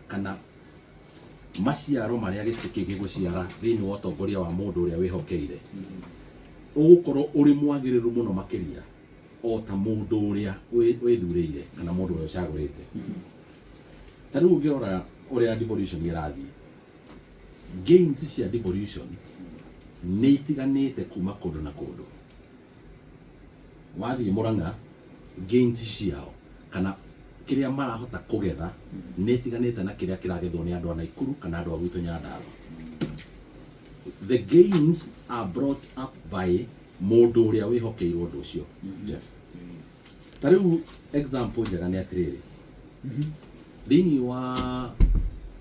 kana maciaro maria gĩtĩ gĩgũciara thĩinĩ wa ũtongoria wa mũndũ ũrĩa wĩhokeire ũgũkorwo ũrĩ mwagĩrĩru mũno makĩria o ta mũndũ ũrĩa wĩthurĩire kana mũndũ ũrĩa ũcagũrĩte. Ta rĩu ũngĩrora ũrĩa devolution ĩrathiĩ, gains cia devolution nĩ itiganĩte kuma kũndũ na kũndũ. Wathiĩ Mũrang'a, gains ciao kana kĩrĩa marahota kũgetha nĩ itiganĩte na kĩrĩa kĩragethwo nĩ andũ a Naikuru kana andũ a gwitũ Nyandarua. The gains are brought up by mũndũ ũrĩa wĩhokeirwo ũndũ ũcio. Jeff, ta rĩu example njega nĩ atĩrĩrĩ, thĩinĩ wa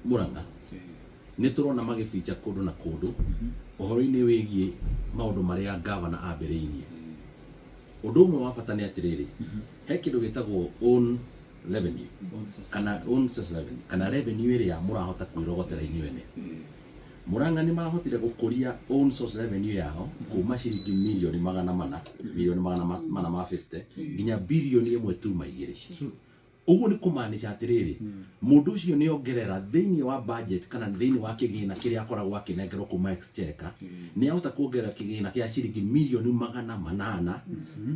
Mũrang'a nĩ tũrona magĩbicha kũndũ na kũndũ ũhoro-inĩ wĩgiĩ maũndũ marĩa gavana ambĩrĩirie. Ũndũ ũmwe wa bata nĩ atĩrĩrĩ, he kĩndũ gĩtagwo own revenue kana own source revenue kana revenue ĩrĩa mũrahota kwĩrogotera inyuĩ ene. Mũrang'a nĩ marahotire gũkũria own source revenue yao kuma ciringi milioni 450 nginya bilioni 1.2. Ũguo nĩ kũmaanisha atĩrĩrĩ, mũndũ ũcio nĩ ongerera thĩinĩ wa budget kana thĩinĩ wa kĩgĩna kĩrĩa akoragwo akĩnengerwo kuma exchequer, nĩ ahota kuongerera kĩgĩna kĩa ciringi milioni 800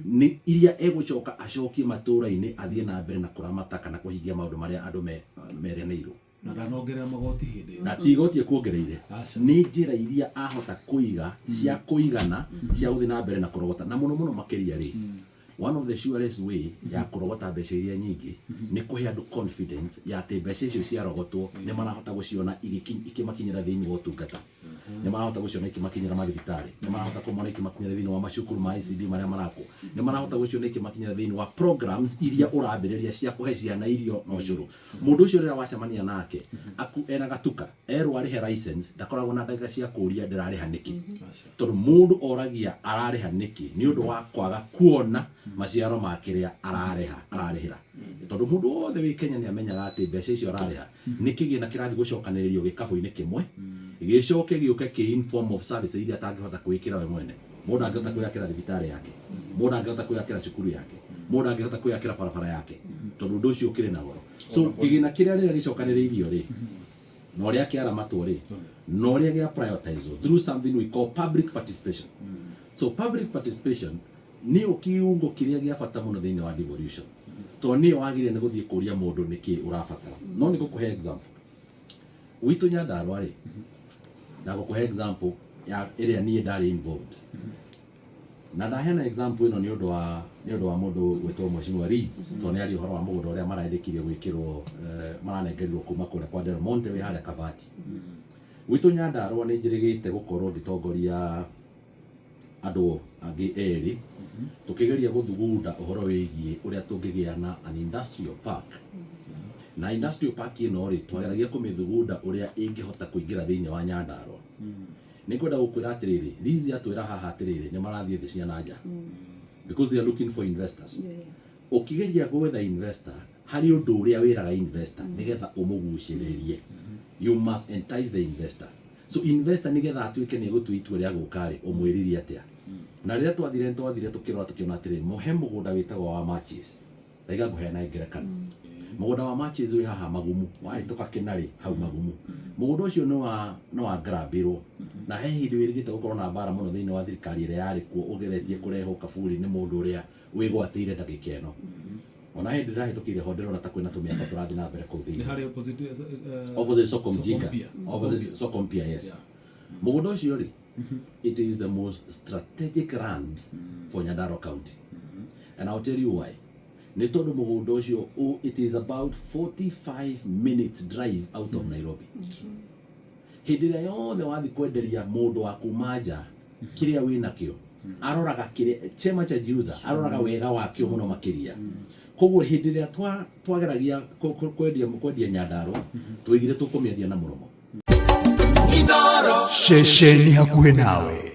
nĩ iria egũcoka acokie matũũra-inĩ athiĩ na mbere na kũramata kana kũhingia maũndũ marĩa andũ meranĩirwo. Na ndanongerera magoti hĩndĩ na ti igoti ekuongereire, nĩ njĩra iria ahota kũiga cia kũigana cia gũthiĩ na mbere na kũrogota. Na mũno mũno makĩria rĩ, one of the surest way ya kũrogota mbeca iria nyingĩ nĩ kũhe andũ confidence ya atĩ mbeca icio ciarogotwo nĩ marahota gũciona ikĩmakinyĩra thĩinĩ wa ũtungata, nĩ marahota gũciona ikĩmakinyĩra mathibitarĩ, nĩ marahota kũmona ikĩmakinyĩra thĩinĩ wa macukuru ma ICD marĩa marakwo, nĩ marahota gũciona ikĩmakinyĩra thĩinĩ wa programs iria ũrambĩrĩria cia kũhe ciana irio na ũcũrũ. Mũndũ ũcio rĩrĩa wacemania nake ena gatuka erwo arĩhe license, ndakoragwo na ndagĩka cia kũũria ndĩrarĩha nĩkĩ, tondũ mũndũ oragia ararĩha nĩkĩ nĩ ũndũ wa kwaga kuona maciaro ma kĩrĩa ararĩhĩra. Tondũ mũndũ wothe wĩ Kenya nĩ amenyaga atĩ mbeca icio ararĩha nĩ kĩgĩna kĩrathiĩ gũcokanĩrĩrio gĩkabũ-inĩ kĩmwe, gĩcoke gĩũke kĩ in form of service iria atangĩhota kwĩkĩra we mwene. Mũndũ angĩhota kwĩyakĩra thibitarĩ yake, mũndũ angĩhota kwĩyakĩra cukuru yake, mũndũ angĩhota kwĩyakĩra barabara yake, tondũ ũndũ ũcio ũkĩrĩ na goro. So kĩgĩna kĩrĩa rĩrĩa gĩcokanĩrĩirio rĩ, na ũrĩa kĩaramatwo rĩ, na ũrĩa gĩa prioritized through something we call public participation. So public participation nĩ kiungo kĩrĩa gĩa bata mũno thĩinĩ wa devolution, tondũ nĩ wagĩrĩire nĩ gũthiĩ kũria mũndũ nĩkĩ ũrabatara. No nĩ gũkũhe example gwitũ Nyandarua rĩ, na gũkũhe example ya ĩrĩa niĩ ndarĩ involved, na ndaheana example ĩno nĩ ũndũ wa mũndũ gwĩtwo Mheshimiwa Riz, tondũ nĩ arĩ ũhoro wa mũgũnda ũrĩa marendekire gwĩkĩrwo maranengerirwo kuma kũrĩa kwa Del Monte wĩ harĩa Kabati. Gwitũ Nyandarua nĩ njĩrĩgĩte gũkorwo ngĩtongoria andũ angĩ erĩ tũkĩgeria gũthugunda ũhoro wĩgiĩ ũrĩa tũngĩgĩa na an industrial park. Na industrial park ĩno rĩ, twageragia kũmĩthugunda ũrĩa ĩngĩhota kũingĩra thĩinĩ wa Nyandarua. Nĩ kwenda gũkwĩra atĩrĩrĩ, Liz atwĩra haha atĩrĩrĩ nĩ marathiĩ thĩ cia nanja because they are looking for investors. Ũkĩgeria gwetha investor, harĩ ũndũ ũrĩa wĩraga investor nĩgetha ũmũgucĩrĩrie, you must entice the investor. So investor nĩgetha atuĩke nĩ gũtua itua rĩa gũka rĩ, ũmwĩririe atĩa. Na rĩrĩa twathire tũkĩrora tũkĩona atĩrĩrĩ, mũhe mũgũnda wĩtagwo wa Matches, ndaiga ngũheana ngerekano. Mũgũnda wa Matches wĩ haha Magumu, wahĩtũka Kĩnarĩ hau Magumu. Mũgũnda ũcio nĩ wa grabĩrwo, na he hĩndĩ wĩrĩgĩte gũkorwo na mbara mũno thĩinĩ wa thirikari ĩrĩa yarĩ kuo, ũgeretie kũrehwo kaburi nĩ mũndũ ũrĩa wĩgwatĩire ndagĩka ĩno. Ona hĩndĩ ndĩrahĩtũkire ho ndĩrona ta kwĩna tũmĩako tũrathiĩ na mbere kũu thĩinĩ. Nĩ harĩ opposite soko Mjinga, opposite soko mpia, yes. Mũgũnda ũcio rĩ, it is the most strategic land for Nyandarua County. And I'll tell you why. Nĩ tondũ mũgũnda ũcio, it is about 45 minutes drive out of Nairobi. Hĩndĩ ĩrĩa yothe wathiĩ kwenderia mũndũ wa kuma nja kĩrĩa wĩnakĩo, aroraga kĩrĩa chema cha jiuza, aroraga wega wakĩo mũno makĩria. Koguo hĩndĩ ĩrĩa twageragia kwendia Nyandarua, tũigire tũkũmĩendia na mũromo. Shesheni hakuhĩ nawe.